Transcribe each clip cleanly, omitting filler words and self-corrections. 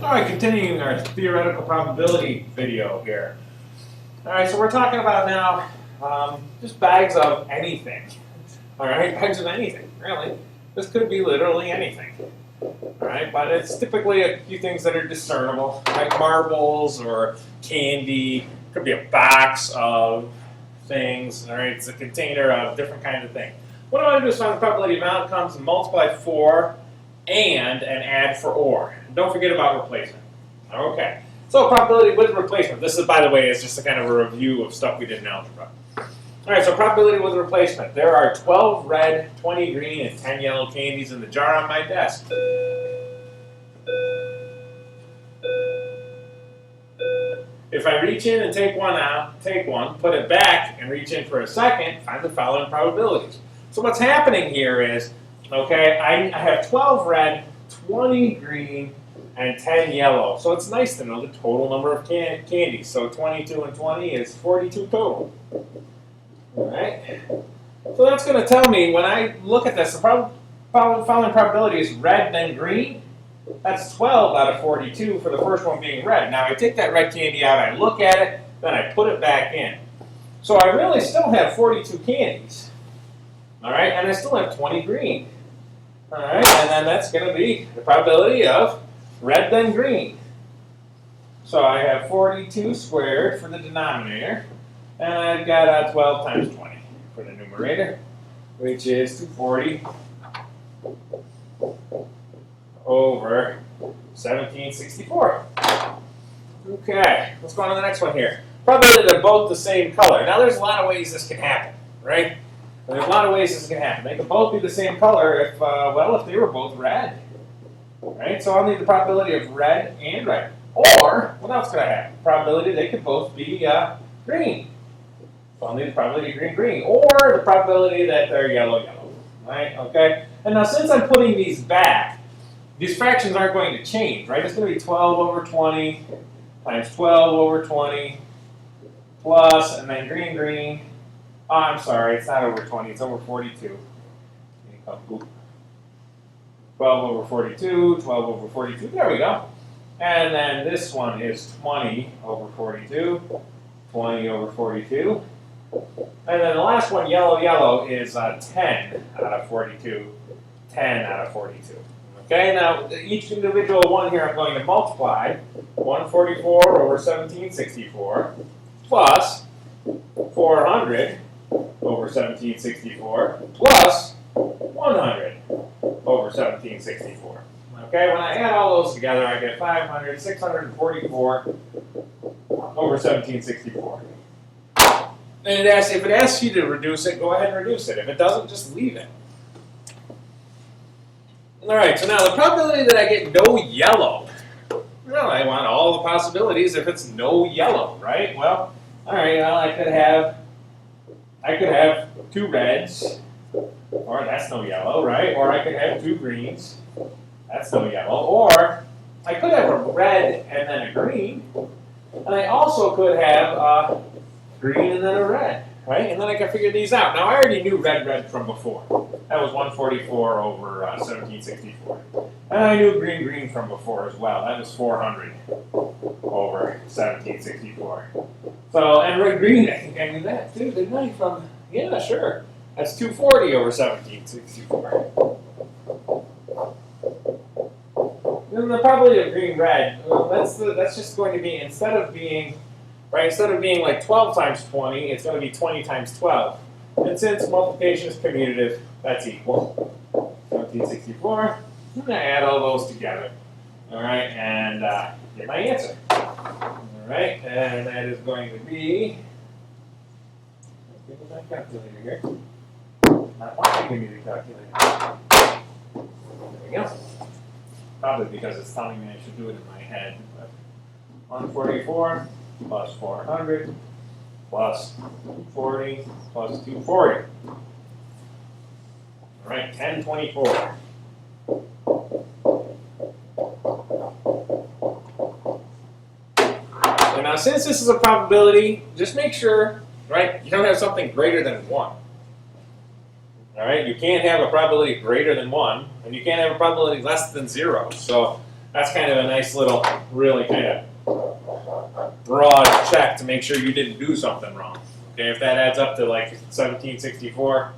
All right, continuing our theoretical probability video here. All right, so we're talking about now just bags of anything. All right, bags of anything, really. This could be literally anything. All right, but it's typically a few things that are discernible, like marbles or candy. Could be a box of things. All right, it's a container of different kinds of things. What I want to do is find the probability of outcomes and multiply for and add for or. Don't forget about replacement. Okay, so probability with replacement. This is, by the way, is just a kind of a review of stuff we did in algebra. All right, so probability with replacement. There are 12 red, 20 green, and 10 yellow candies in the jar on my desk. If I reach in and take one out, put it back, and reach in for a second, find the following probabilities. So what's happening here is, okay, I have 12 red, 20 green, and 10 yellow. So it's nice to know the total number of candies. So 22 and 20 is 42 total. All right. So that's going to tell me, when I look at this, the following probability is red, then green. That's 12 out of 42 for the first one being red. Now I take that red candy out, I look at it, then I put it back in. So I really still have 42 candies. All right, and I still have 20 green. All right, and then that's going to be the probability of red then green. So I have 42 squared for the denominator, and I've got 12 times 20 for the numerator, which is 240 over 1764. Okay, let's go on to the next one here. Probability they're both the same color. Now there's a lot of ways this can happen, right? There's a lot of ways this can happen. They could both be the same color if, if they were both red. Right? So I'll need the probability of red and red. Or, what else could I have? Probability they could both be green. So I'll need the probability of green, green. Or the probability that they're yellow, yellow. Right? Okay? And now since I'm putting these back, these fractions aren't going to change, right? It's going to be 12 over 20 times 12 over 20 plus, and then green, green. Oh, I'm sorry, it's not over 20, it's over 42. 12 over 42, 12 over 42, there we go. And then this one is 20 over 42, 20 over 42. And then the last one, yellow, yellow, is 10 out of 42, 10 out of 42. Okay, now each individual one here I'm going to multiply 144 over 1764 plus 400 over 1764 plus 100 over 1764. Okay, when I add all those together, I get 644 over 1764. And if it asks you to reduce it, go ahead and reduce it. If it doesn't, just leave it. All right, so now the probability that I get no yellow. Well, I want all the possibilities if it's no yellow, right? Well, all right, well, I could have 2 reds, or that's no yellow, right? Or I could have 2 greens, that's no yellow. Or I could have a red and then a green, and I also could have a green and then a red, right? And then I can figure these out. Now I already knew red from before. That was 144 over 1764. And I knew green from before as well. That was 400 over 1764. So, and red green, I think I knew that too, didn't I? Yeah, sure. That's 240 over 1764. Then the probability of green red, well, that's just going to be, instead of being like 12 times 20, it's going to be 20 times 12. And since multiplication is commutative, that's equal. 1764. I'm going to add all those together. All right, and get my answer. All right, and that is going to be, let's get my calculator here. Not wanting to give me the calculator. There we go. Probably because it's telling me I should do it in my head. But 144 plus 400 plus 240 plus 240. All right, 1024. And now, since this is a probability, just make sure, right, you don't have something greater than 1. All right, you can't have a probability greater than 1, and you can't have a probability less than 0. So That's kind of a nice little, really kind of broad check to make sure you didn't do something wrong. Okay, if that adds up to like 1764,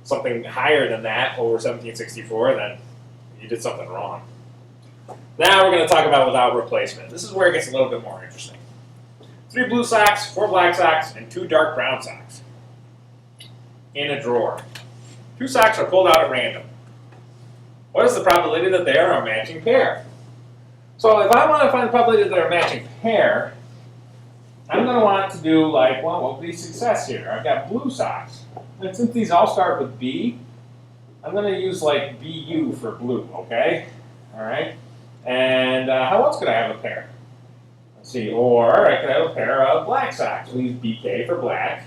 something higher than that, over 1764, then you did something wrong. Now we're going to talk about without replacement. This is where it gets a little bit more interesting. 3 blue socks, 4 black socks, and 2 dark brown socks in a drawer. 2 socks are pulled out at random. What is the probability that they are a matching pair? So if I want to find the probability that they're a matching pair, I'm going to want to do like, well, what would be success here? I've got blue socks. And since these all start with B, I'm going to use like BU for blue, okay? All right. And how else could I have a pair? Let's see. Or I could have a pair of black socks. We'll use BK for black.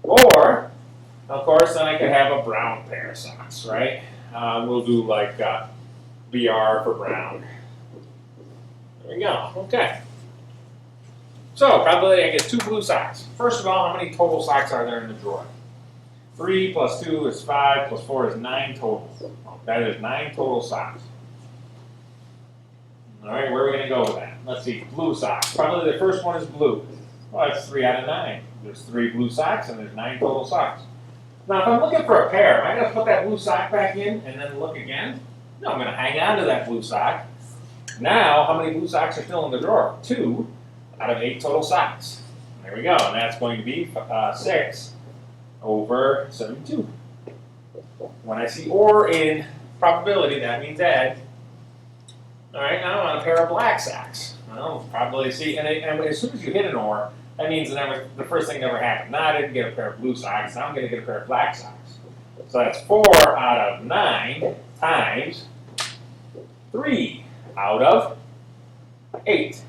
Or, of course, then I could have a brown pair of socks, right? We'll do like BR for brown. There we go. Okay. So, probability I get 2 blue socks. First of all, how many total socks are there in the drawer? 3 plus 2 is 5, plus 4 is 9 total. That is 9 total socks. All right, where are we going to go with that? Let's see, blue socks. Probably the first one is blue. Well, that's 3 out of 9. There's 3 blue socks and there's 9 total socks. Now, if I'm looking for a pair, am I going to put that blue sock back in and then look again? No, I'm going to hang on to that blue sock. Now, how many blue socks are still in the drawer? 2 out of 8 total socks. There we go, and that's going to be 6 over 72. When I see or in probability, that means add. All right, now I want a pair of black socks. Well, probability see, and as soon as you hit an or, that means the first thing never happened. Now I didn't get a pair of blue socks, now I'm going to get a pair of black socks. So that's 4 out of 9 times 3 out of 8.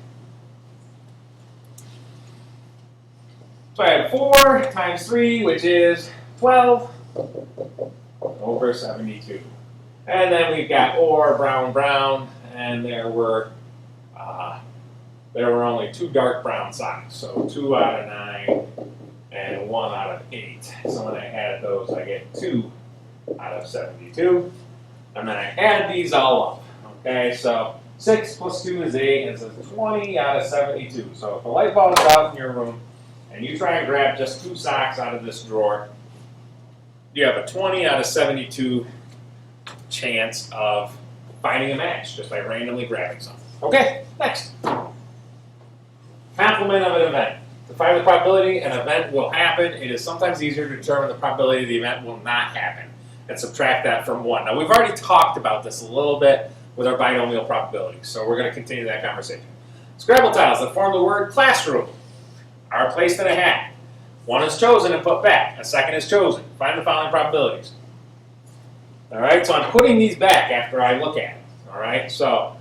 So I have 4 times 3, which is 12 over 72. And then we've got or, brown, brown, and there were only 2 dark brown socks. So 2 out of 9 and 1 out of 8. So when I add those, I get 2 out of 72. And then I add these all up. Okay, so 6 plus 2 is 8, and it's 20 out of 72. So if a light bulb is out in your room, and you try and grab just 2 socks out of this drawer, you have a 20 out of 72 chance of finding a match just by randomly grabbing something. Okay, next. Complement of an event. To find the probability an event will happen, it is sometimes easier to determine the probability the event will not happen and subtract that from 1. Now, we've already talked about this a little bit with our binomial probabilities, so we're going to continue that conversation. Scrabble tiles that form the word classroom are placed in a hat. 1 is chosen and put back. A second is chosen. Find the following probabilities. All right, so I'm putting these back after I look at it. All right, so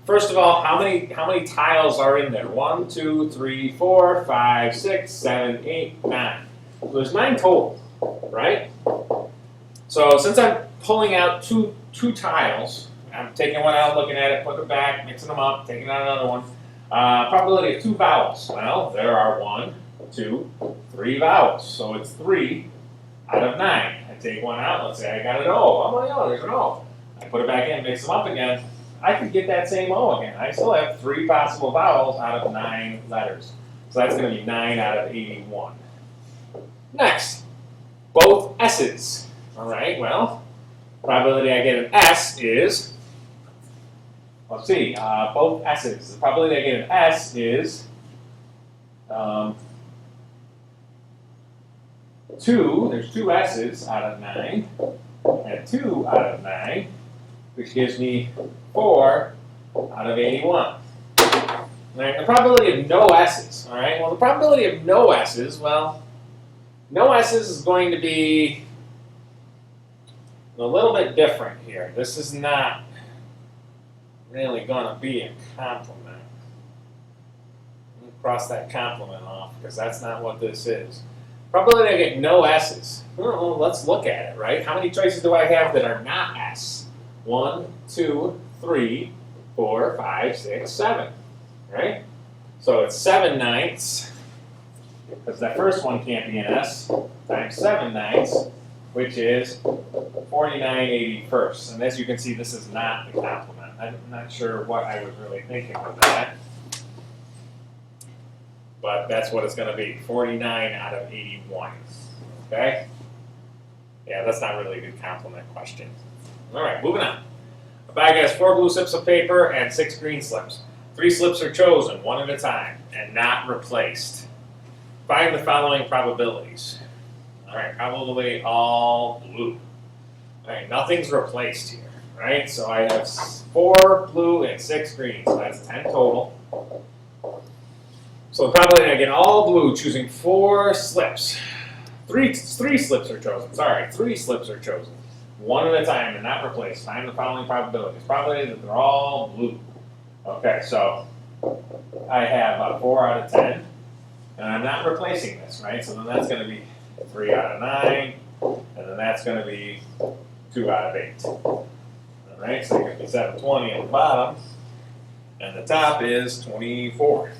first of all, how many tiles are in there? 1, 2, 3, 4, 5, 6, 7, 8, 9. So there's 9 total, right? So since I'm pulling out two tiles, I'm taking one out, looking at it, putting it back, mixing them up, taking out another one. Probability of 2 vowels. Well, there are 1, 2, 3 vowels. So it's 3 out of 9. I take one out. Let's say I got an O. Oh my God, there's an O. I put it back in, mix them up again. I could get that same O again. I still have 3 possible vowels out of 9 letters. So that's going to be 9 out of 81. Next, both S's. All right, well, probability I get an S is, let's see, both S's. The probability I get an S is 2. There's 2 S's out of 9, and 2 out of 9, which gives me 4 out of 81. All right, the probability of no S's. All right, well, the probability of no S's, well, no S's is going to be a little bit different here. This is not really going to be a complement. Let me cross that complement off because that's not what this is. Probability I get no S's. Well, let's look at it, right? How many choices do I have that are not S? 1, 2, 3, 4, 5, 6, 7. Right? So it's 7 ninths, because that first one can't be an S, times 7 ninths, which is 49/81. And as you can see, this is not the complement. I'm not sure what I was really thinking with that. But that's what it's going to be, 49/81. Okay? Yeah, that's not really a good complement question. All right, moving on. A bag has 4 blue slips of paper and 6 green slips. 3 slips are chosen, one at a time, and not replaced. Find the following probabilities. All right, probably all blue. All right, nothing's replaced here, right? So I have 4 blue and 6 green, so that's 10 total. So probably I get all blue, choosing 4 slips. Three slips are chosen. Sorry, 3 slips are chosen. One at a time and not replaced. Find the following probabilities. Probability that they're all blue. Okay, so I have 4 out of 10, and I'm not replacing this, right? So then that's going to be 3 out of 9, and then that's going to be 2 out of 8. All right, so you're going to be 720 at the bottom, and the top is 24.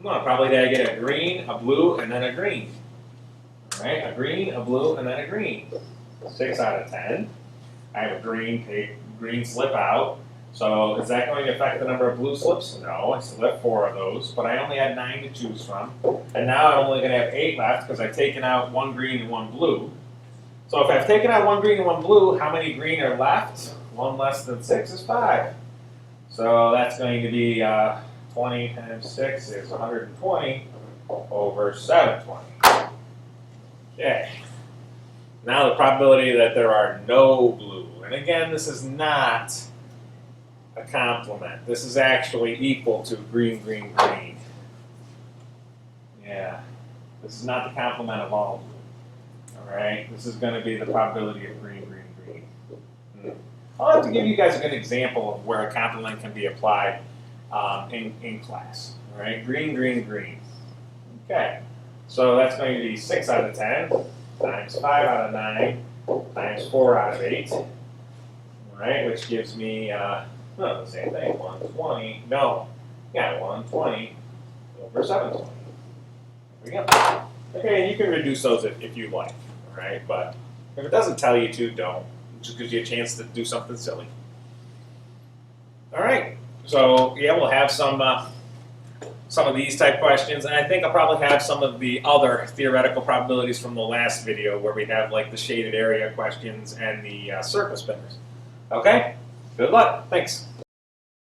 Well, probably did I get a green, a blue, and then a green. All right, a green, a blue, and then a green. 6 out of 10. I have a green slip out. So is that going to affect the number of blue slips? No, I still have 4 of those, but I only had 9 to choose from. And now I'm only going to have 8 left because I've taken out 1 green and 1 blue. So if I've taken out 1 green and 1 blue, how many green are left? 1 less than 6 is 5. So that's going to be 20 times 6 is 120 over 720. Okay. Now the probability that there are no blue. And again, this is not a complement. This is actually equal to green, green, green. Yeah. This is not the complement of all blue. All right. This is going to be the probability of green, green, green. I'll have to give you guys a good example of where a complement can be applied in class. All right. Green, green, green. Okay. So that's going to be 6 out of 10 times 5 out of 9 times 4 out of 8. All right, which gives me, the same thing, 120, no, yeah, 120 over 720. There we go. Okay, and you can reduce those if you like, all right? But if it doesn't tell you to, don't. It just gives you a chance to do something silly. All right, so yeah, we'll have some of these type questions, and I think I'll probably have some of the other theoretical probabilities from the last video where we have like the shaded area questions and the circle spinners. Okay? Good luck. Thanks.